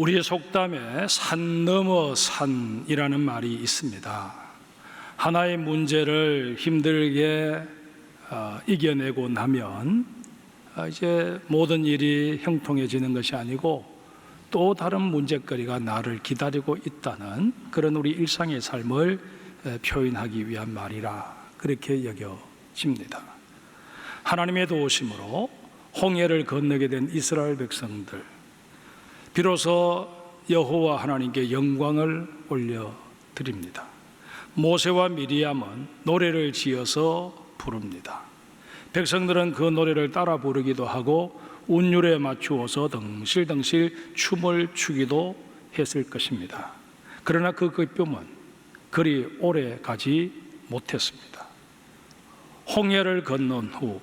우리의 속담에 산 넘어 산이라는 말이 있습니다. 하나의 문제를 힘들게 이겨내고 나면 이제 모든 일이 형통해지는 것이 아니고 또 다른 문제거리가 나를 기다리고 있다는 그런 우리 일상의 삶을 표현하기 위한 말이라 그렇게 여겨집니다. 하나님의 도우심으로 홍해를 건너게 된 이스라엘 백성들, 비로소 여호와 하나님께 영광을 올려드립니다. 모세와 미리암은 노래를 지어서 부릅니다. 백성들은 그 노래를 따라 부르기도 하고 운율에 맞추어서 덩실덩실 춤을 추기도 했을 것입니다. 그러나 그 기쁨은 그리 오래 가지 못했습니다. 홍해를 건넌 후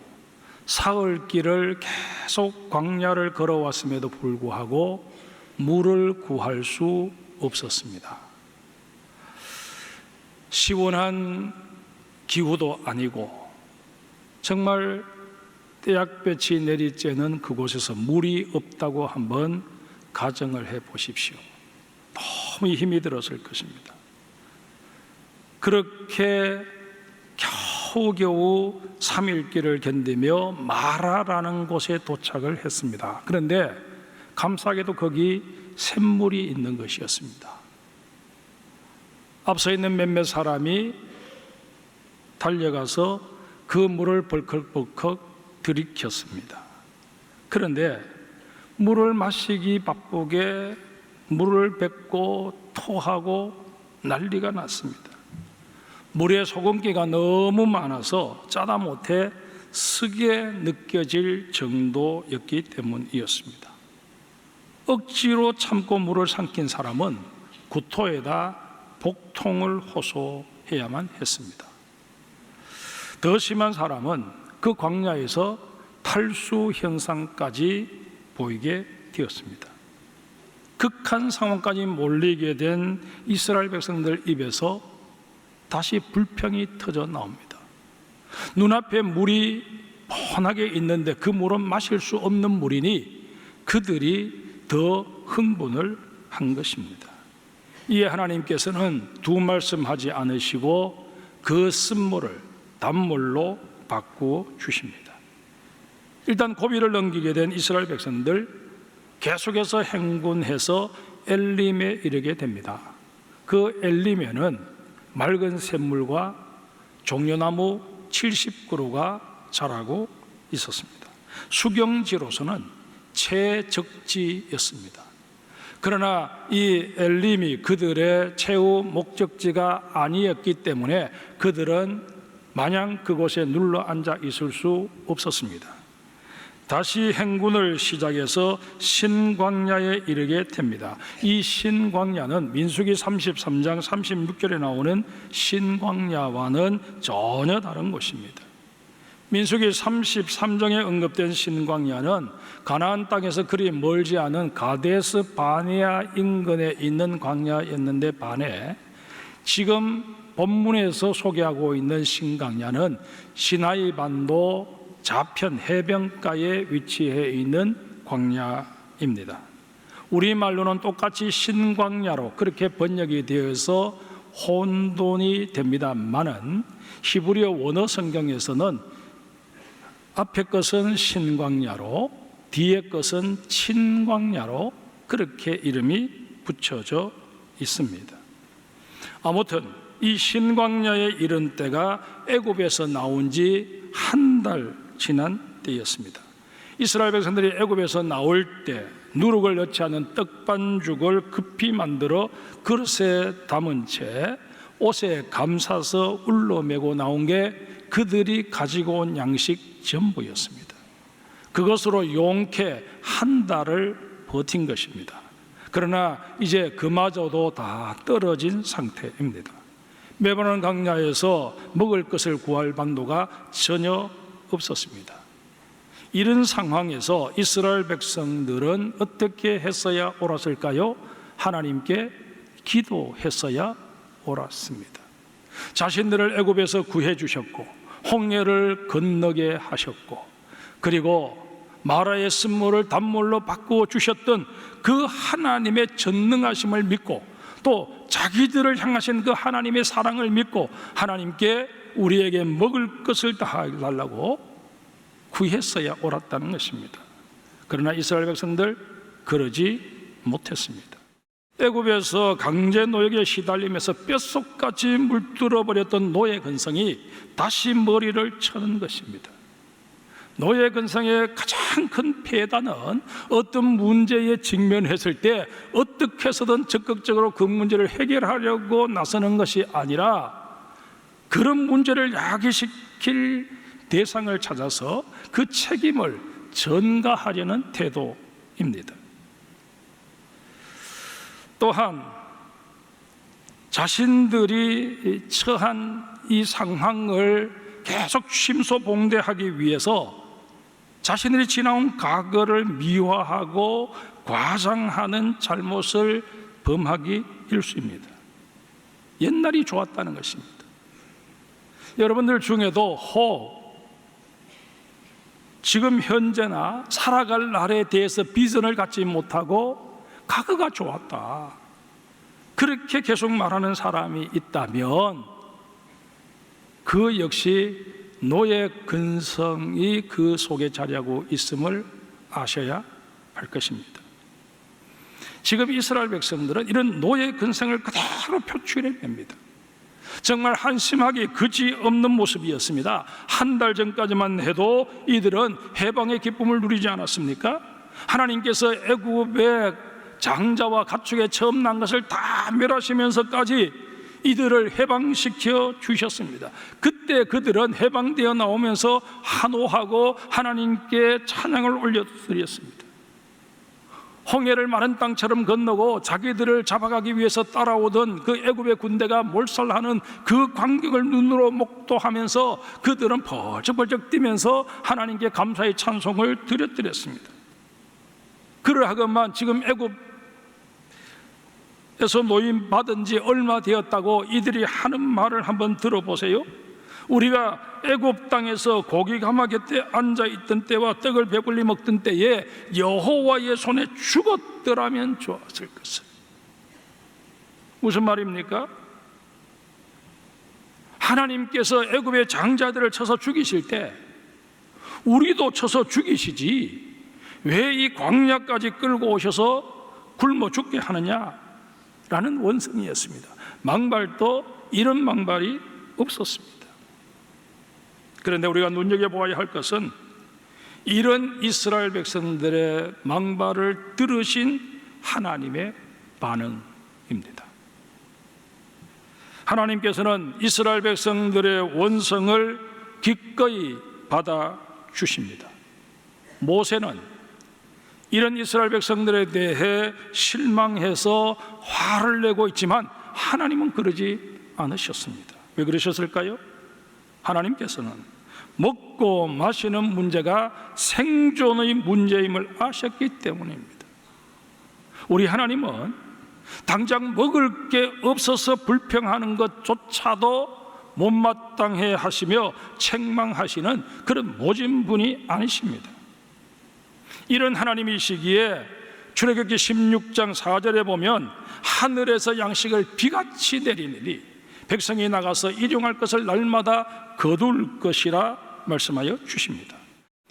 사흘 길을 계속 광야를 걸어왔음에도 불구하고 물을 구할 수 없었습니다. 시원한 기후도 아니고 정말 떼약볕이 내리쬐는 그곳에서 물이 없다고 한번 가정을 해 보십시오. 너무 힘이 들었을 것입니다. 그렇게 겨우겨우 3일길을 견디며 마라라는 곳에 도착을 했습니다. 그런데 감사하게도 거기 샘물이 있는 것이었습니다. 앞서 있는 몇몇 사람이 달려가서 그 물을 벌컥벌컥 들이켰습니다. 그런데 물을 마시기 바쁘게 물을 뱉고 토하고 난리가 났습니다. 물에 소금기가 너무 많아서 짜다 못해 쓰게 느껴질 정도였기 때문이었습니다. 억지로 참고 물을 삼킨 사람은 구토에다 복통을 호소해야만 했습니다. 더 심한 사람은 그 광야에서 탈수 현상까지 보이게 되었습니다. 극한 상황까지 몰리게 된 이스라엘 백성들 입에서 다시 불평이 터져 나옵니다. 눈앞에 물이 뻔하게 있는데 그 물은 마실 수 없는 물이니 그들이 더 흥분을 한 것입니다. 이에 하나님께서는 두 말씀하지 않으시고 그 쓴물을 단물로 바꾸어 주십니다. 일단 고비를 넘기게 된 이스라엘 백성들 계속해서 행군해서 엘림에 이르게 됩니다. 그 엘림에는 맑은 샘물과 종려나무 70그루가 자라고 있었습니다. 수경지로서는 최적지였습니다. 그러나 이 엘림이 그들의 최후 목적지가 아니었기 때문에 그들은 마냥 그곳에 눌러 앉아 있을 수 없었습니다. 다시 행군을 시작해서 신광야에 이르게 됩니다. 이 신광야는 민수기 33장 36절에 나오는 신광야와는 전혀 다른 곳입니다. 민수기 33장에 언급된 신광야는 가나안 땅에서 그리 멀지 않은 가데스 바네아 인근에 있는 광야였는데 반해 지금 본문에서 소개하고 있는 신광야는 시나이 반도 자편 해변가에 위치해 있는 광야입니다. 우리말로는 똑같이 신광야로 그렇게 번역이 되어서 혼돈이 됩니다만은 히브리어 원어 성경에서는 앞에 것은 신광야로 뒤에 것은 친광야로 그렇게 이름이 붙여져 있습니다. 아무튼 이 신광야에 이른 때가 애굽에서 나온 지 한 달 지난 때였습니다. 이스라엘 백성들이 애굽에서 나올 때 누룩을 넣지 않은 떡반죽을 급히 만들어 그릇에 담은 채 옷에 감싸서 울러매고 나온 게 그들이 가지고 온 양식 전부였습니다. 그것으로 용케 한 달을 버틴 것입니다. 그러나 이제 그마저도 다 떨어진 상태입니다. 메바논 광야에서 먹을 것을 구할 방도가 전혀 없었습니다. 이런 상황에서 이스라엘 백성들은 어떻게 했어야 옳았을까요? 하나님께 기도했어야 옳았습니다. 자신들을 애굽에서 구해 주셨고 홍해를 건너게 하셨고 그리고 마라의 쓴물을 단물로 바꾸어 주셨던 그 하나님의 전능하심을 믿고 또 자기들을 향하신 그 하나님의 사랑을 믿고 하나님께 우리에게 먹을 것을 다하려고 구했어야 옳았다는 것입니다. 그러나 이스라엘 백성들 그러지 못했습니다. 애굽에서 강제 노역에 시달리면서 뼛속까지 물들어 버렸던 노예 근성이 다시 머리를 쳐는 것입니다. 노예 근성의 가장 큰 폐단은 어떤 문제에 직면했을 때 어떻게 해서든 적극적으로 그 문제를 해결하려고 나서는 것이 아니라 그런 문제를 야기시킬 대상을 찾아서 그 책임을 전가하려는 태도입니다. 또한 자신들이 처한 이 상황을 계속 심소봉대하기 위해서 자신들이 지나온 과거를 미화하고 과장하는 잘못을 범하기 일쑤입니다. 옛날이 좋았다는 것입니다. 여러분들 중에도 지금 현재나 살아갈 날에 대해서 비전을 갖지 못하고 과거가 좋았다, 그렇게 계속 말하는 사람이 있다면 그 역시 노예 근성이 그 속에 자리하고 있음을 아셔야 할 것입니다. 지금 이스라엘 백성들은 이런 노예 근성을 그대로 표출해냅니다. 정말 한심하기 그지없는 모습이었습니다. 한 달 전까지만 해도 이들은 해방의 기쁨을 누리지 않았습니까? 하나님께서 애굽의 장자와 가축에 처음 난 것을 다 멸하시면서까지 이들을 해방시켜 주셨습니다. 그때 그들은 해방되어 나오면서 한호하고 하나님께 찬양을 올려드렸습니다. 홍해를 마른 땅처럼 건너고 자기들을 잡아가기 위해서 따라오던 그 애굽의 군대가 몰살하는 그 광경을 눈으로 목도하면서 그들은 벌쩍벌쩍 뛰면서 하나님께 감사의 찬송을 드렸습니다. 그러하건만 지금 애굽에서 노임 받은 지 얼마 되었다고 이들이 하는 말을 한번 들어보세요. 우리가 애굽 땅에서 고기 가마 곁에 앉아있던 때와 떡을 배불리 먹던 때에 여호와의 손에 죽었더라면 좋았을 것을. 무슨 말입니까? 하나님께서 애굽의 장자들을 쳐서 죽이실 때 우리도 쳐서 죽이시지 왜 이 광야까지 끌고 오셔서 굶어 죽게 하느냐라는 원성이었습니다. 망발도 이런 망발이 없었습니다. 그런데 우리가 눈여겨보아야 할 것은 이런 이스라엘 백성들의 망발을 들으신 하나님의 반응입니다. 하나님께서는 이스라엘 백성들의 원성을 기꺼이 받아주십니다. 모세는 이런 이스라엘 백성들에 대해 실망해서 화를 내고 있지만 하나님은 그러지 않으셨습니다. 왜 그러셨을까요? 하나님께서는 먹고 마시는 문제가 생존의 문제임을 아셨기 때문입니다. 우리 하나님은 당장 먹을 게 없어서 불평하는 것조차도 못마땅해 하시며 책망하시는 그런 모진 분이 아니십니다. 이런 하나님이시기에 출애굽기 16장 4절에 보면 하늘에서 양식을 비같이 내리니 백성이 나가서 일용할 것을 날마다 거둘 것이라 말씀하여 주십니다.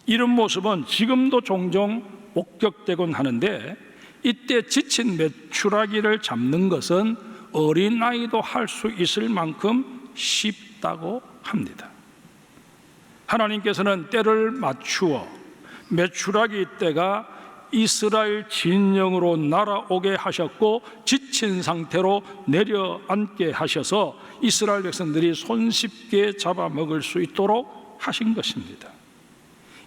이런 모습은 지금도 종종 목격되곤 하는데 이때 지친 메추라기를 잡는 것은 어린아이도 할 수 있을 만큼 쉽다고 합니다. 하나님께서는 때를 맞추어 메추라기 떼가 이스라엘 진영으로 날아오게 하셨고 지친 상태로 내려앉게 하셔서 이스라엘 백성들이 손쉽게 잡아먹을 수 있도록 하신 것입니다.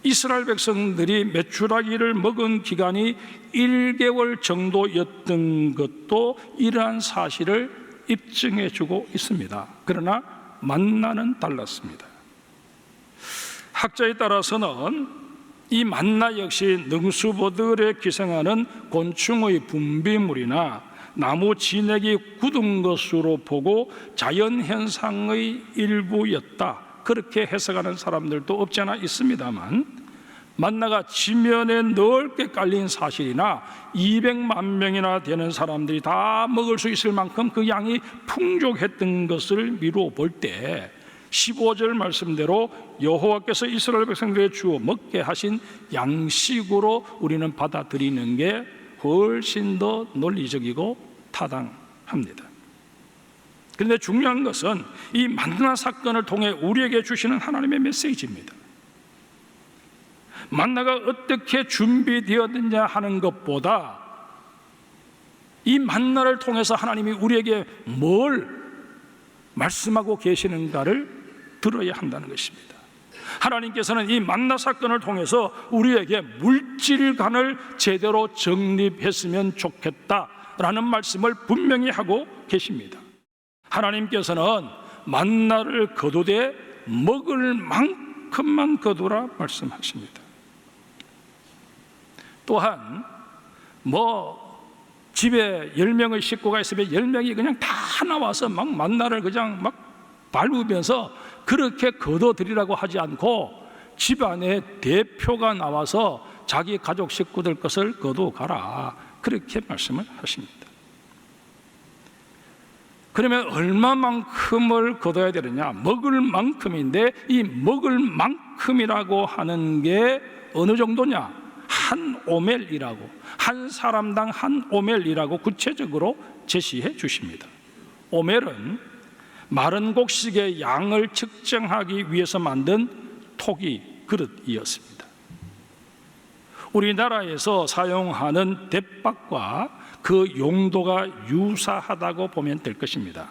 이스라엘 백성들이 메추라기를 먹은 기간이 1개월 정도였던 것도 이러한 사실을 입증해 주고 있습니다. 그러나 만나는 달랐습니다. 학자에 따라서는 이 만나 역시 능수보들에 기생하는 곤충의 분비물이나 나무 진액이 굳은 것으로 보고 자연현상의 일부였다, 그렇게 해석하는 사람들도 없지 않아 있습니다만 만나가 지면에 넓게 깔린 사실이나 200만 명이나 되는 사람들이 다 먹을 수 있을 만큼 그 양이 풍족했던 것을 미루어 볼 때 15절 말씀대로 여호와께서 이스라엘 백성들에게 주어 먹게 하신 양식으로 우리는 받아들이는 게 훨씬 더 논리적이고 타당합니다. 그런데 중요한 것은 이 만나 사건을 통해 우리에게 주시는 하나님의 메시지입니다. 만나가 어떻게 준비되었느냐 하는 것보다 이 만나를 통해서 하나님이 우리에게 뭘 말씀하고 계시는가를 들어야 한다는 것입니다. 하나님께서는 이 만나 사건을 통해서 우리에게 물질관을 제대로 정립했으면 좋겠다라는 말씀을 분명히 하고 계십니다. 하나님께서는 만나를 거두되 먹을 만큼만 거두라 말씀하십니다. 또한 집에 10명의 식구가 있으면 10명이 그냥 다 나와서 막 만나를 그냥 막 밟으면서 그렇게 거둬들이라고 하지 않고 집안에 대표가 나와서 자기 가족 식구들 것을 거둬가라, 그렇게 말씀을 하십니다. 그러면 얼마만큼을 거둬야 되느냐? 먹을 만큼인데 이 먹을 만큼이라고 하는 게 어느 정도냐? 한 오멜이라고, 한 사람당 한 오멜이라고 구체적으로 제시해 주십니다. 오멜은 마른 곡식의 양을 측정하기 위해서 만든 토기 그릇이었습니다. 우리나라에서 사용하는 대박과 그 용도가 유사하다고 보면 될 것입니다.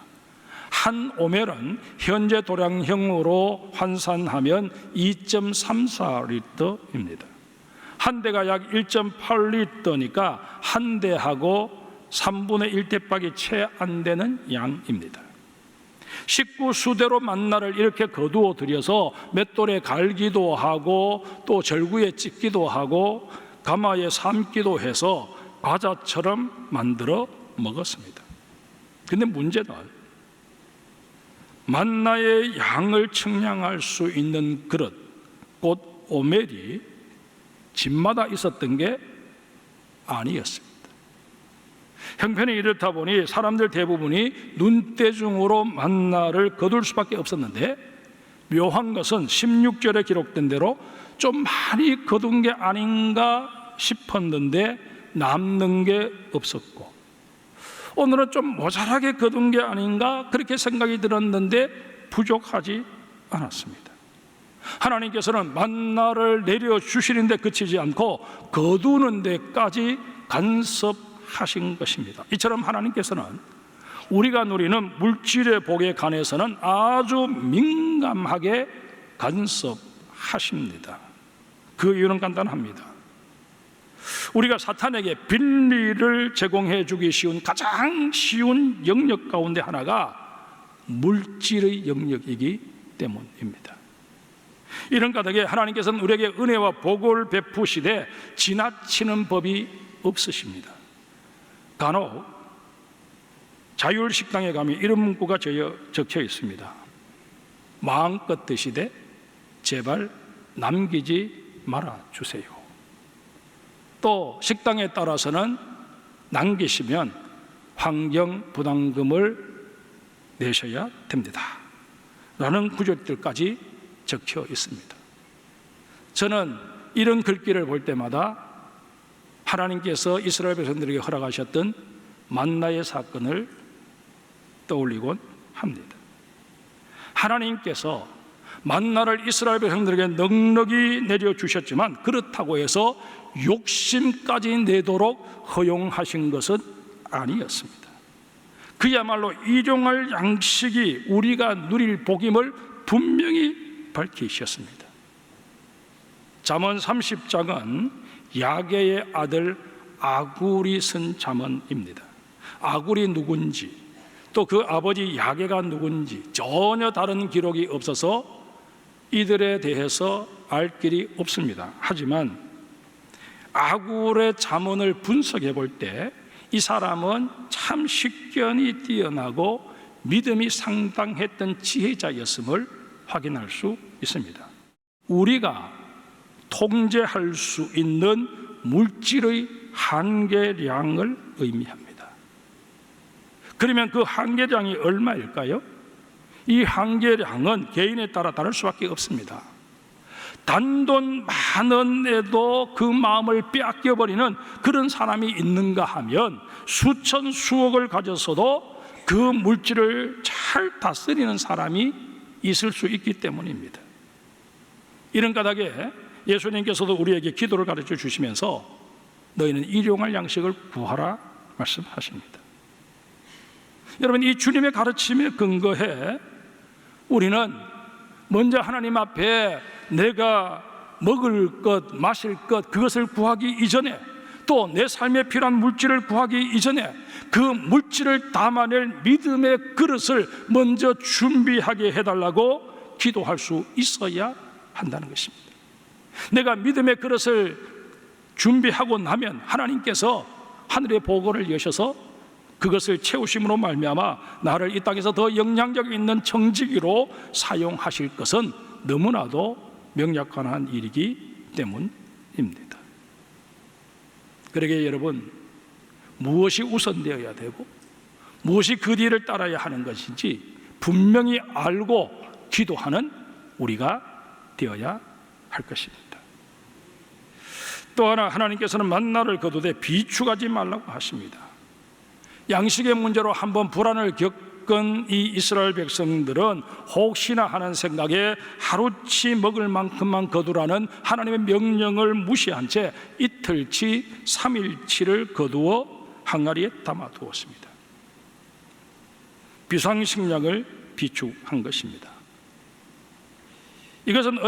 한 오멜은 현재 도량형으로 환산하면 2.34리터입니다. 한 대가 약 1.8리터니까 한 대하고 3분의 1대박이 채 안 되는 양입니다. 식구 수대로 만나를 이렇게 거두어 들여서 맷돌에 갈기도 하고 또 절구에 찢기도 하고 가마에 삶기도 해서 과자처럼 만들어 먹었습니다. 그런데 문제는 만나의 양을 측량할 수 있는 그릇, 곧 오멜이 집마다 있었던 게 아니었습니다. 형편이 이렇다 보니 사람들 대부분이 눈대중으로 만나를 거둘 수밖에 없었는데, 묘한 것은 16절에 기록된 대로 좀 많이 거둔 게 아닌가 싶었는데 남는 게 없었고, 오늘은 좀 모자라게 거둔 게 아닌가 그렇게 생각이 들었는데 부족하지 않았습니다. 하나님께서는 만나를 내려주시는 데 그치지 않고 거두는 데까지 간섭하신 것입니다. 이처럼 하나님께서는 우리가 누리는 물질의 복에 관해서는 아주 민감하게 간섭하십니다. 그 이유는 간단합니다. 우리가 사탄에게 빌미를 제공해 주기 쉬운 가장 쉬운 영역 가운데 하나가 물질의 영역이기 때문입니다. 이런 까닭에 하나님께서는 우리에게 은혜와 복을 베푸시되 지나치는 법이 없으십니다. 간혹 자율식당에 가면 이런 문구가 적혀 있습니다. 마음껏 드시되 제발 남기지 말아 주세요. 또 식당에 따라서는 남기시면 환경 부담금을 내셔야 됩니다 라는 구절들까지 적혀 있습니다. 저는 이런 글귀를 볼 때마다 하나님께서 이스라엘 백성들에게 허락하셨던 만나의 사건을 떠올리곤 합니다. 하나님께서 만나를 이스라엘 백성들에게 넉넉히 내려주셨지만 그렇다고 해서 욕심까지 내도록 허용하신 것은 아니었습니다. 그야말로 일용할 양식이 우리가 누릴 복임을 분명히 밝히셨습니다. 잠언 30장은 야게의 아들 아굴이 쓴 잠언입니다. 아굴이 누군지 또 그 아버지 야게가 누군지 전혀 다른 기록이 없어서 이들에 대해서 알 길이 없습니다. 하지만 아굴의 잠언을 분석해 볼 때 이 사람은 참 식견이 뛰어나고 믿음이 상당했던 지혜자였음을 확인할 수 있습니다. 우리가 통제할 수 있는 물질의 한계량을 의미합니다. 그러면 그 한계량이 얼마일까요? 이 한계량은 개인에 따라 다를 수밖에 없습니다. 단돈 10,000원에도 그 마음을 빼앗겨버리는 그런 사람이 있는가 하면 수천 수억을 가졌어도 그 물질을 잘 다스리는 사람이 있을 수 있기 때문입니다. 이런 까닭에 예수님께서도 우리에게 기도를 가르쳐 주시면서 너희는 일용할 양식을 구하라 말씀하십니다. 여러분, 이 주님의 가르침에 근거해 우리는 먼저 하나님 앞에 내가 먹을 것, 마실 것, 그것을 구하기 이전에, 또 내 삶에 필요한 물질을 구하기 이전에 그 물질을 담아낼 믿음의 그릇을 먼저 준비하게 해달라고 기도할 수 있어야 한다는 것입니다. 내가 믿음의 그릇을 준비하고 나면 하나님께서 하늘의 보고를 여셔서 그것을 채우심으로 말미암아 나를 이 땅에서 더 영향력 있는 청지기로 사용하실 것은 너무나도 명약한 일이기 때문입니다. 그러게 여러분, 무엇이 우선되어야 되고 무엇이 그 뒤를 따라야 하는 것인지 분명히 알고 기도하는 우리가 되어야 할 것입니다. 또 하나, 하나님께서는 만나를 거두되 비축하지 말라고 하십니다. 양식의 문제로 한번 불안을 겪은 이 이스라엘 백성들은 혹시나 하는 생각에 하루치 먹을 만큼만 거두라는 하나님의 명령을 무시한 채 이틀치 3일치를 거두어 항아리에 담아두었습니다. 비상식량을 비축한 것입니다. 이것은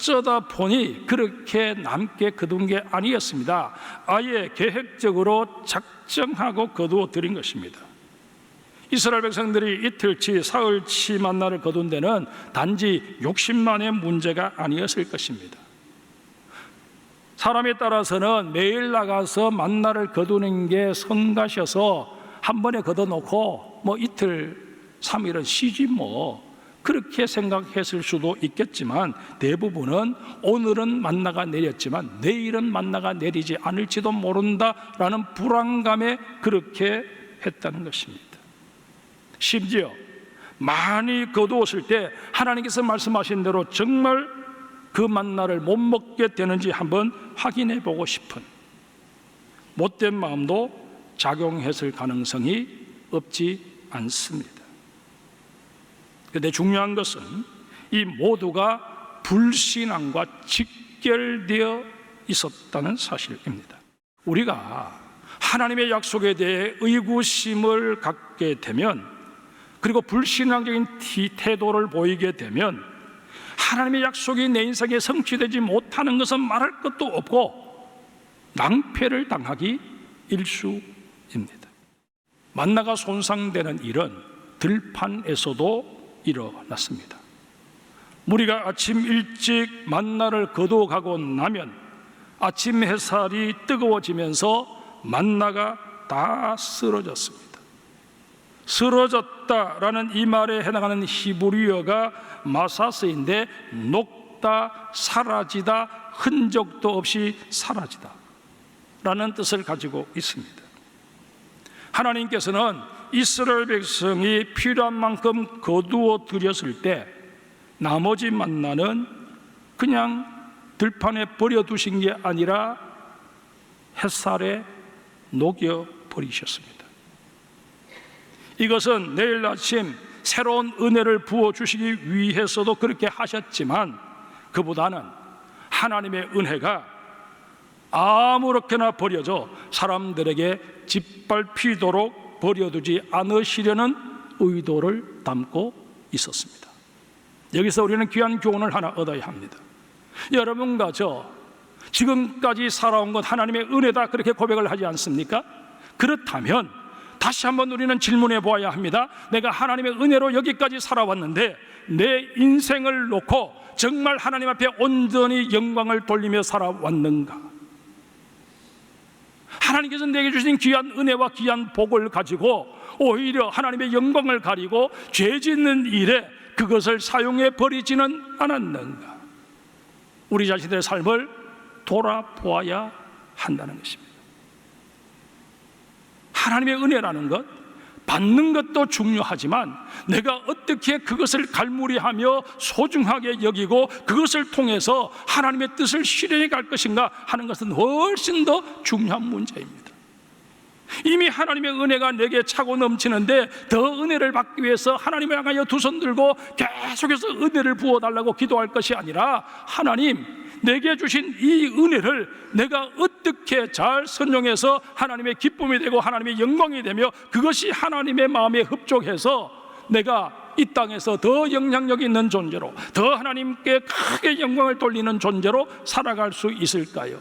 어쩌다 보니 그렇게 남게 거둔 게 아니었습니다. 아예 계획적으로 작정하고 거두어 드린 것입니다. 이스라엘 백성들이 이틀치, 사흘치 만나를 거둔 데는 단지 욕심만의 문제가 아니었을 것입니다. 사람에 따라서는 매일 나가서 만나를 거두는 게 성가셔서 한 번에 걷어놓고 뭐 이틀, 3일은 쉬지 뭐, 그렇게 생각했을 수도 있겠지만 대부분은 오늘은 만나가 내렸지만 내일은 만나가 내리지 않을지도 모른다라는 불안감에 그렇게 했다는 것입니다. 심지어 많이 거두었을 때 하나님께서 말씀하신 대로 정말 그 만나를 못 먹게 되는지 한번 확인해 보고 싶은 못된 마음도 작용했을 가능성이 없지 않습니다. 그런데 중요한 것은 이 모두가 불신앙과 직결되어 있었다는 사실입니다. 우리가 하나님의 약속에 대해 의구심을 갖게 되면, 그리고 불신앙적인 태도를 보이게 되면 하나님의 약속이 내 인생에 성취되지 못하는 것은 말할 것도 없고 낭패를 당하기 일쑤입니다. 만나가 손상되는 일은 들판에서도 일어났습니다. 무리가 아침 일찍 만나를 거두어가고 나면 아침 햇살이 뜨거워지면서 만나가 다 쓰러졌습니다. 쓰러졌다라는 이 말에 해당하는 히브리어가 마사스인데 녹다, 사라지다, 흔적도 없이 사라지다 라는 뜻을 가지고 있습니다. 하나님께서는 이스라엘 백성이 필요한 만큼 거두어 드렸을 때 나머지 만나는 그냥 들판에 버려두신 게 아니라 햇살에 녹여버리셨습니다. 이것은 내일 아침 새로운 은혜를 부어주시기 위해서도 그렇게 하셨지만 그보다는 하나님의 은혜가 아무렇게나 버려져 사람들에게 짓밟히도록 버려두지 않으시려는 의도를 담고 있었습니다. 여기서 우리는 귀한 교훈을 하나 얻어야 합니다. 여러분과 저 지금까지 살아온 것 하나님의 은혜다 그렇게 고백을 하지 않습니까? 그렇다면 다시 한번 우리는 질문해 보아야 합니다. 내가 하나님의 은혜로 여기까지 살아왔는데 내 인생을 놓고 정말 하나님 앞에 온전히 영광을 돌리며 살아왔는가? 하나님께서 내게 주신 귀한 은혜와 귀한 복을 가지고 오히려 하나님의 영광을 가리고 죄 짓는 일에 그것을 사용해 버리지는 않았는가? 우리 자신들의 삶을 돌아보아야 한다는 것입니다. 하나님의 은혜라는 것, 받는 것도 중요하지만 내가 어떻게 그것을 갈무리하며 소중하게 여기고 그것을 통해서 하나님의 뜻을 실현해 갈 것인가 하는 것은 훨씬 더 중요한 문제입니다. 이미 하나님의 은혜가 내게 차고 넘치는데 더 은혜를 받기 위해서 하나님을 향하여 두 손 들고 계속해서 은혜를 부어달라고 기도할 것이 아니라, 하나님, 내게 주신 이 은혜를 내가 어떻게 잘 선용해서 하나님의 기쁨이 되고 하나님의 영광이 되며 그것이 하나님의 마음에 흡족해서 내가 이 땅에서 더 영향력 있는 존재로, 더 하나님께 크게 영광을 돌리는 존재로 살아갈 수 있을까요?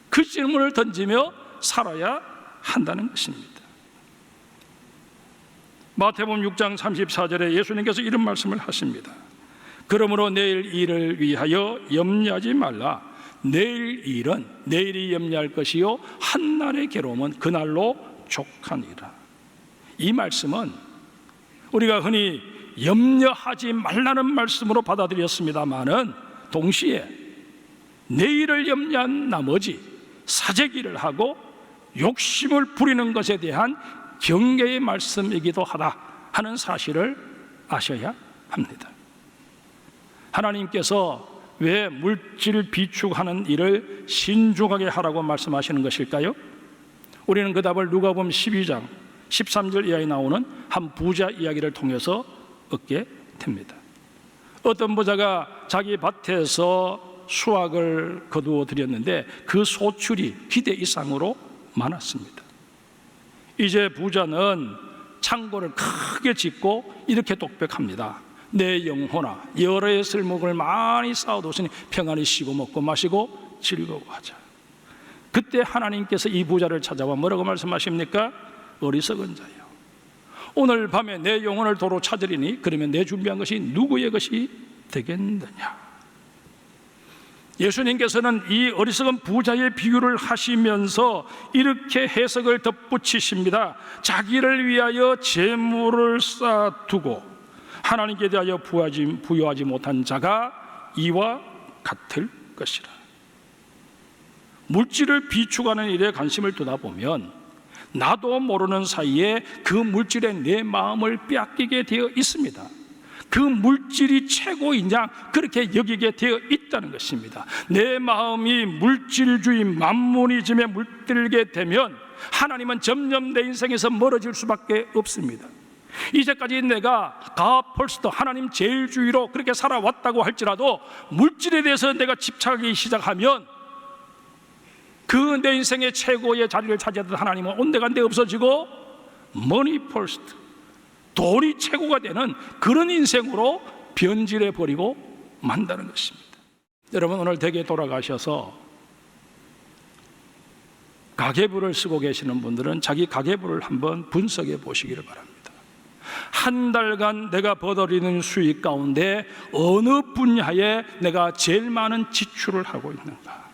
그 질문을 던지며 살아야 한다는 것입니다. 마태복음 6장 34절에 예수님께서 이런 말씀을 하십니다. 그러므로 내일 일을 위하여 염려하지 말라. 내일 일은 내일이 염려할 것이요 한날의 괴로움은 그날로 족하니라. 이 말씀은 우리가 흔히 염려하지 말라는 말씀으로 받아들였습니다마는 동시에 내일을 염려한 나머지 사재기를 하고 욕심을 부리는 것에 대한 경계의 말씀이기도 하다 하는 사실을 아셔야 합니다. 하나님께서 왜 물질 비축하는 일을 신중하게 하라고 말씀하시는 것일까요? 우리는 그 답을 누가복음 12장 13절 이하에 나오는 한 부자 이야기를 통해서 얻게 됩니다. 어떤 부자가 자기 밭에서 수확을 거두어 드렸는데 그 소출이 기대 이상으로 많았습니다. 이제 부자는 창고를 크게 짓고 이렇게 독백합니다. 내 영혼아, 여러의 쓸목을 많이 쌓아뒀으니 평안히 쉬고 먹고 마시고 즐거워하자. 그때 하나님께서 이 부자를 찾아와 뭐라고 말씀하십니까? 어리석은 자여, 오늘 밤에 내 영혼을 도로 찾으리니 그러면 내 준비한 것이 누구의 것이 되겠느냐. 예수님께서는 이 어리석은 부자의 비유를 하시면서 이렇게 해석을 덧붙이십니다. 자기를 위하여 재물을 쌓아두고 하나님께 대하여 부여하지 못한 자가 이와 같을 것이라. 물질을 비축하는 일에 관심을 두다 보면 나도 모르는 사이에 그 물질에 내 마음을 빼앗기게 되어 있습니다. 그 물질이 최고이냐 그렇게 여기게 되어 있다는 것입니다. 내 마음이 물질주의 만무니즘에 물들게 되면 하나님은 점점 내 인생에서 멀어질 수밖에 없습니다. 이제까지 내가 가펄스터 하나님 제일주의로 그렇게 살아왔다고 할지라도 물질에 대해서 내가 집착하기 시작하면 그 내 인생의 최고의 자리를 차지하던 하나님은 온데간데 없어지고 머니 퍼스트, 돈이 최고가 되는 그런 인생으로 변질해 버리고 만다는 것입니다. 여러분, 오늘 댁에 돌아가셔서 가계부를 쓰고 계시는 분들은 자기 가계부를 한번 분석해 보시기를 바랍니다. 한 달간 내가 벌어들이는 수익 가운데 어느 분야에 내가 제일 많은 지출을 하고 있는가?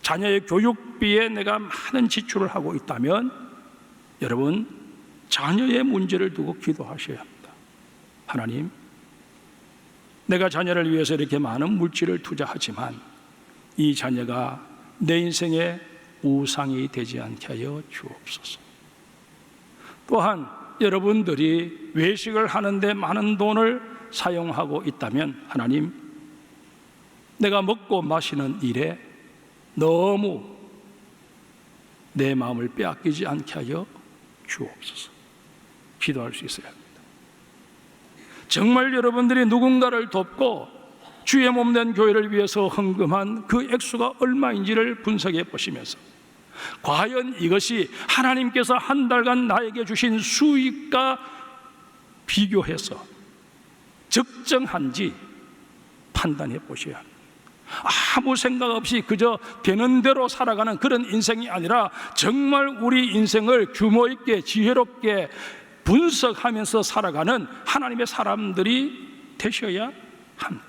자녀의 교육비에 내가 많은 지출을 하고 있다면 여러분, 자녀의 문제를 두고 기도하셔야 합니다. 하나님, 내가 자녀를 위해서 이렇게 많은 물질을 투자하지만 이 자녀가 내 인생의 우상이 되지 않게 하여 주옵소서. 또한 여러분들이 외식을 하는데 많은 돈을 사용하고 있다면 하나님, 내가 먹고 마시는 일에 너무 내 마음을 빼앗기지 않게 하여 주옵소서. 기도할 수 있어야 합니다. 정말 여러분들이 누군가를 돕고 주의 몸된 교회를 위해서 헌금한 그 액수가 얼마인지를 분석해 보시면서 과연 이것이 하나님께서 한 달간 나에게 주신 수익과 비교해서 적정한지 판단해 보셔야 합니다. 아무 생각 없이 그저 되는 대로 살아가는 그런 인생이 아니라 정말 우리 인생을 규모 있게 지혜롭게 분석하면서 살아가는 하나님의 사람들이 되셔야 합니다.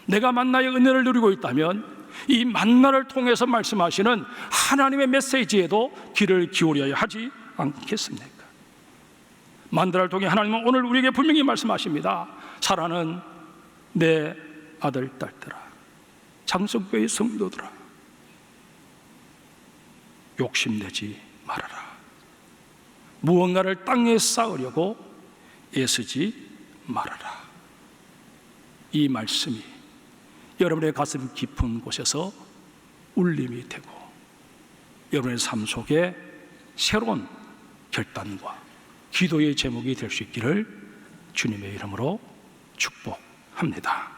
내가 만나의 은혜를 누리고 있다면 이 만나를 통해서 말씀하시는 하나님의 메시지에도 귀를 기울여야 하지 않겠습니까? 만나를 통해 하나님은 오늘 우리에게 분명히 말씀하십니다. 사랑하는 내 아들, 딸들아, 장성교회 성도들아, 욕심내지 말아라. 무언가를 땅에 쌓으려고 애쓰지 말아라. 이 말씀이 여러분의 가슴 깊은 곳에서 울림이 되고 여러분의 삶 속에 새로운 결단과 기도의 제목이 될 수 있기를 주님의 이름으로 축복합니다.